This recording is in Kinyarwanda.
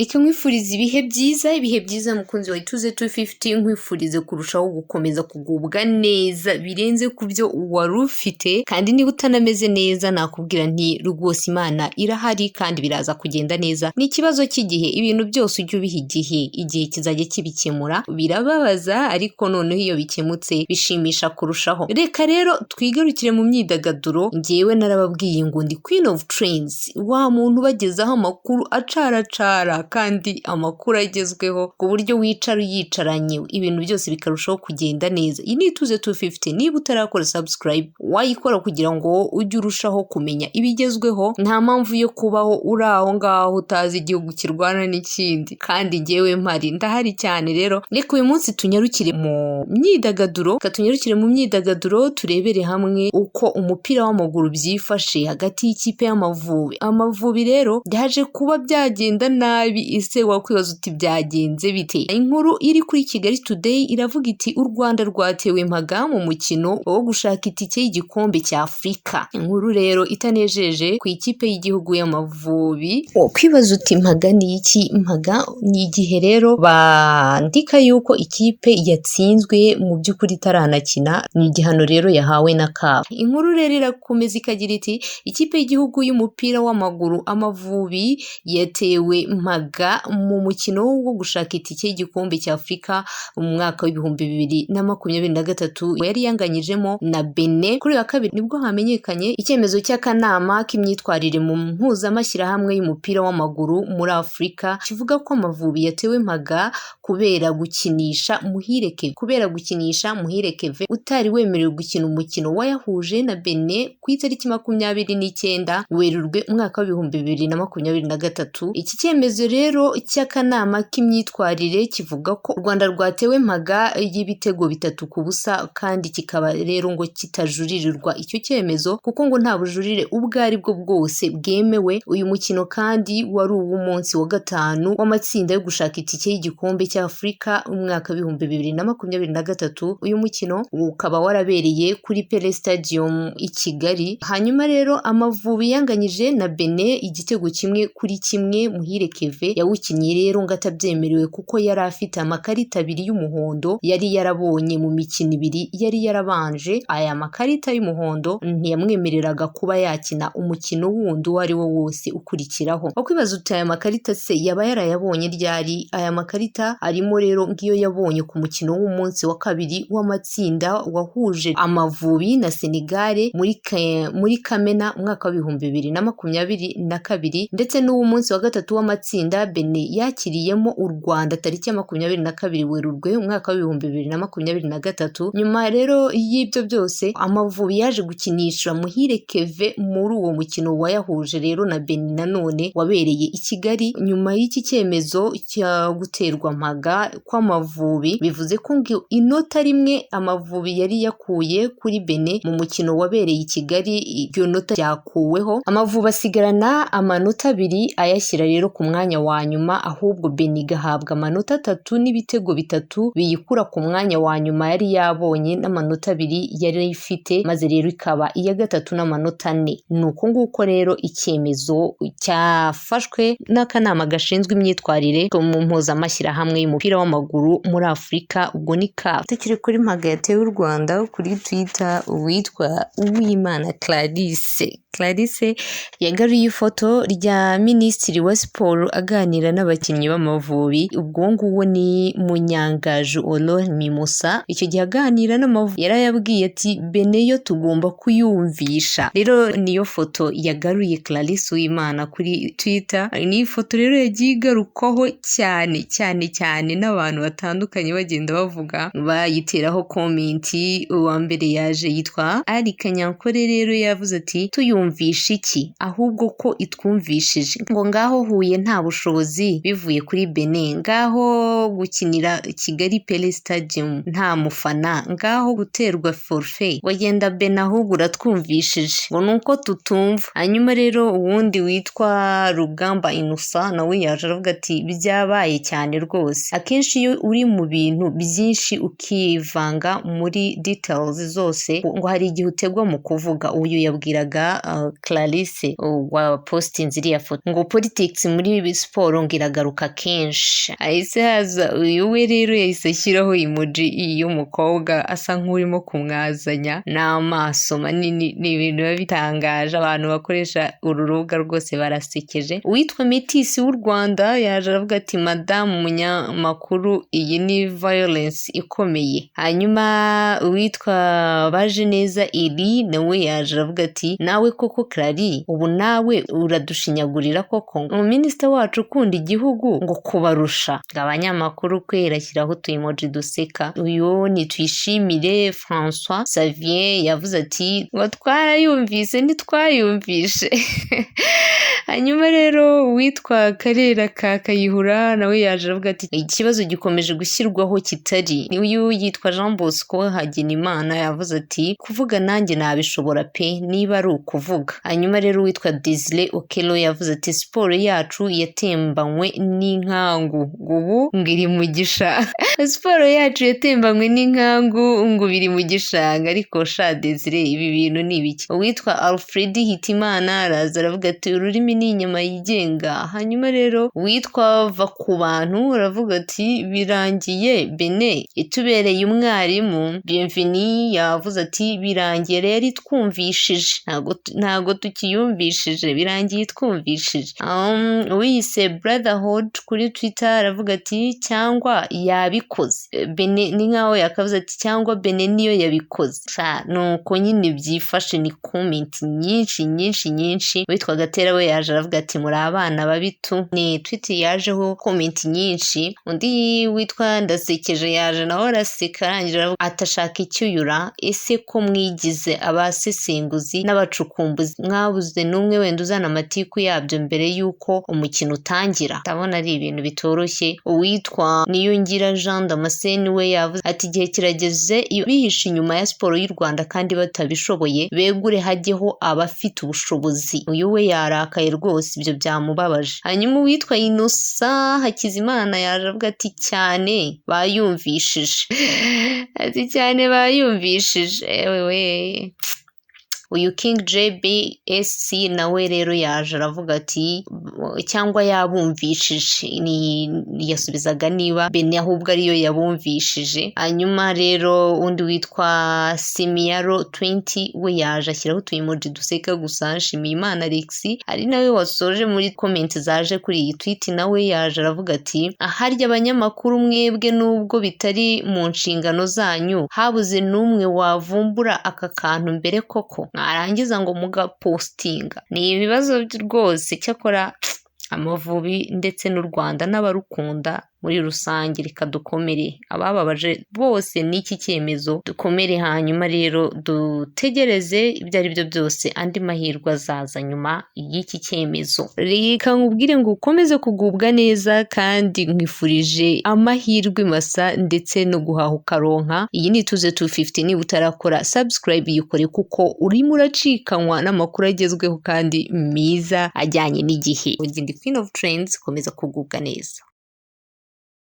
Reka nkwifurize ibihe byiza mukunzi wa Ituze 250 nkwifurize kurushaho gukomeza kugubwa neza birenze ku byo wari ufite, kandi niba utanameze neza nakubwira nti rwose Imana irahari kandi biraza kugenda neza. Ni ikibazo cy'igihe, ibintu byose ujye ubiha igihe kizajya kibikemura. Birababaza ariko noneho iyo bikemutse bishimisha kurushaho. Reka rero twigarukire mu myidagaduro. Ngewe narababwiye ngo ndi Queen of Trends, wa muntu ubagezaho amakuru acaracara kandi amakuru agezweho ku buryo wicara uyicaranye ibintu byose bikarushaho kugenda neza. Iyi ni Ituze 250. Niba utarakora subscribe wayikora kugira ngo ujye urushaho kumenya ibigezweho. Nta mpamvu yo kubaho uri aho ngaho utazi igihugu kirwana n'ikindi, kandi ngewe mpari ndahari cyane. Rero reka uyu munsi tunyarukire mu myidagaduro, turebere hamwe uko umupira w'amaguru byifashe hagati y'ikipe y'Amavubi. Amavubi rero byaje kuba byagenda nabi. Ese wakwibaza uti byagenze bite? Inkuru iri kuri Kigali Today iravuga iti u Rwanda rwatewe impaga mu mukino wo gushaka itike y'igikombe cya Afurika. Inkuru rero itanejeje ku ikipe y'igihugu y'Amavubi. Kwibaza uti impaga ni iki? Impaga ni igihe rero bandika yuko ikipe yatsinzwe mu by'ukuri itaranakina, ni igihano rero yahawe na CAF. Inkuru rero irakomeza ikagira iti ikipe y'igihugu y'umupira w'amaguru Amavubi yatewe impaga mu mukino wo gushaka itike y'igikombe cya Afurika mu mwaka w'ibihumbi 2023 yari yanganyijemo na Benin. Kuri wa kabiri nibwo hamenyekanye icyemezo cy'akanama k'imyitwarire mu mpuzamashyirahamwe y'umupira w'amaguru muri Afurika kivuga ko Amavubi yatewe impaga kubera gukinisha Muhire Kevin utari wemerewe gukina umukino wayahuje na Benin ku itariki 29 Werurwe umwaka w'ibihumbi 2023. Iki cyemezo rero cy'akanama k'imyitwarire kivuga ko u Rwanda rwatewe impaga y'ibitego 3-0, kandi kikaba rero ngo kitajuririrwa icyo cyemezo kuko ngo nta bujurire ubwo ari bwo bwose bwemewe. Uyu mukino kandi wari uw'umunsi wa 5 w'amatsinda yo gushaka itike y'igikombe cya Afurika umwaka w'ibihumbi 2023. Uyu mukino ukaba warabereye kuri Pele Stadium i Kigali. Hanyuma rero Amavubi yanganyije na Benin igitego 1-1. Muhire Kevin yawukinnye rero ngo atabyemerewe kuko yari afite amakarita 2 y'umuhondo yari yarabonye mu mikino 2 yari yarabanje. Aya makarita y'umuhondo ntiyamwemereraga kuba yakina umukino wundi uwo ari wo wose ukurikiraho. Wakwibaza uti aya makarita se yaba yarayabonye ryari? Aya makarita arimo rero ngiyo yabonye ku mukino w'umunsi wa 2 w'amatsinda wahuje Amavubi na Senegal muri Kamena umwaka wa 2022, ndetse n'uw'umunsi wa 3 w'amatsinda Benin yakiriyemo u Rwanda tariki ya 22 Werurwe umwaka wa 2023. Nyuma rero y'ibyo byose Amavubi yaje gukinisha Muhire Kevin muri uwo mukino wayahuje rero na Benin nanone wabereye i Kigali. Nyuma y'iki cyemezo cya guterwa mpaga kw'Amavubi bivuze ko ngo inota rimwe Amavubi yari yakuye kuri Benin mu mukino wabereye i Kigali, iryo nota ryakuweho. Amavubi asigarana amanota 2 ayashyira rero ku mwanya wa nyuma, ahubwo Benin gahabwa amanota 3 n'ibitego 3 biyikura ku mwanya wa nyuma yari yabonye n'amanota 2 yari ifite, maze rero ikaba iya 3 n'amanota 4. Nuko nguko rero icyemezo cyafashwe n'akanama gashinzwe imyitwarire mu mpuzamashyirahamwe y'umupira w'amaguru muri Afurika, ubwo ni CAF. Tukiri kuri mpaga yatewe u Rwanda, kuri Twitter uwitwa Uwimana Clarisse yagaruye ifoto rya Minisitiri wa Siporo aganira n'abakinnyi b'Amavubi. Ubwo nguwo ni Munyangaju Olo Mimosa. Icyo gihe aganira n'Amavubi yarayabwiye ati Benin yo tugomba kuyumvisha. Rero niyo foto yagaruye Clarisse Uwimana kuri Twitter. Ni ifoto rero yagiye igarukaho cyane n'abantu batandukanye bagenda bavuga bayiteraho komenti. Uwa mbere yaje yitwa Ali Kanyankore, rero yavuze ati tuyumvisha iki ahubwo ko itwumvishije, ngo ngaho Huye nta bushobozi bivuye kuri Benin, ngaho gukinira Kigali Pele Stadium nta mufana, ngaho guterwa forfait, wagenda Benin ahubwo uratwumvishije, ngo nuko tutumva. Hanyuma rero uwundi witwa Rugamba Innocent nawe yaje aravuga ati byabaye cyane rwose. Akenshi iyo uri mu bintu byinshi ukivanga muri details zose ngo hari igihe utegwa mu kuvuga. Uyu yabwiraga Clarisse wa postinze iriya foto ngo politics muri siporo ngo iragaruka kenshi. Ahise haza uyu we rero yahise ashyiraho emoji y'umukobwa asa nk'urimo kumwazanya n'amaso manini. Ni ibintu biba bitangaje, abantu bakoresha uru rubuga rwose barasekeje. Uwitwa Métis w'u Rwanda yaje aravuga ati madamu munyamakuru iyi ni violence ikomeye. Hanyuma uwitwa Bajeneza Iri nawe yaje aravuga ati nawe koko Clary ubu nawe uradushinyagurira koko umuminisita wacu ukunda igihugu ngo kubarusha. Abanyamakuru kwera ashyiraho utu emoji duseka. Uyu ni Tuyishimire François Xavier yavuze ati ngo twarayumvise ntitwayumvishe. Hanyuma rero uwitwa Karera ka Kayihura nawe yaje aravuga ati ikibazo gikomeje gushyirwaho kitari. Uyu yitwa Jean Bosco Hagenimana yavuze ati kuvuga nanjye nabishobora pe niba ari ukuvuga. Hanyuma rero uwitwa Desire Okelo yavuze ati siporo yacu yatembanywe n'inkangu ubu ngo iri mu gishanga. Siporo yacu yatembanywe n'inkangu ngo biri mu gishanga. Ariko sha Desire ibi bintu ni ibiki? Uwitwa Alfred Hitimana araza aravuga ati ururimi ni inyama yigenga. Hanyuma rero uwitwa Va ku bantu aravuga ati birangiye Bene itubereye umwarimu. Bienvenue yavuze ati birangiye rero itwumvishije, ntago tukiyumvishije, birangiye itwumvishije. Uwiyise Brotherhood kuri Twitter aravuga ati cyangwa yabikoze. Bene ni nkaho yakavuze ati cyangwa Bene niyo yabikoze. Nuko nyine byifashe ni comment nyinshi. Witwa Gatera we yaje aravuga ati muri abana babitu. Ni tweet yajeho comment nyinshi. Undi witwa Ndasekeje yaje nawe araseka arangira atashaka icyuyura. Ese ko mwigize abasesenguzi n'abacukumbuzi mwabuze n'umwe wenda uzana amatiku yabyo mbere y'uko umukino utangira? Ndabona ari ibintu bitoroshye. Uwitwa Niyongira Jean Damascene we yavuze ati igihe kirageze bihishe inyuma ya siporo y'u Rwanda kandi batabishoboye begure hajyeho abafite ubushobozi. Uyu we yarakaye rwose, ibyo byamubabaje. Hanyuma uwitwa Innocent Hakizimana yaje avuga ati cyane bayumvishije. Ati cyane bayumvishije. Ewewe uyu King JBSC nawe rero yaje aravuga ati cyangwa yabumvishije. Yasubizaga niba Bene ahubwo ariyo yabumvishije. Hanyuma rero undi witwa Simiaro 20 we yaje ashyiraho utu emoji duseka gusa. Nshimiyimana Alex ari nawe wasoje muri comment zaje kuri iyi tweet nawe yaje aravuga ati aharya abanyamakuru mwebwe nubwo bitari mu nshingano zanyu habuze n'umwe wavumbura aka kantu mbere koko arangiza ngo mugapostinga. Ni ibibazo rwose. Cyakora Amavubi ndetse n'u Rwanda n'abarukunda muri rusange reka dukomere. Abababaje bose n'iki cyemezo dukomere. Hanyuma rero dutegereze ibyo ari byo byose andi mahirwe azaza nyuma y'iki cyemezo. Reka nkubwire ngo ukomeze kugubwa neza kandi nkwifurije amahirwe masa ndetse no guhaha ukaronka. Iyi ni Ituze 250. Niba utarakora subscribe yikore kuko urimo uracikanwa n'amakuru agezweho kandi meza ajyanye n'igihe. Ndi Queen of Trends. Komeza kugubwa neza.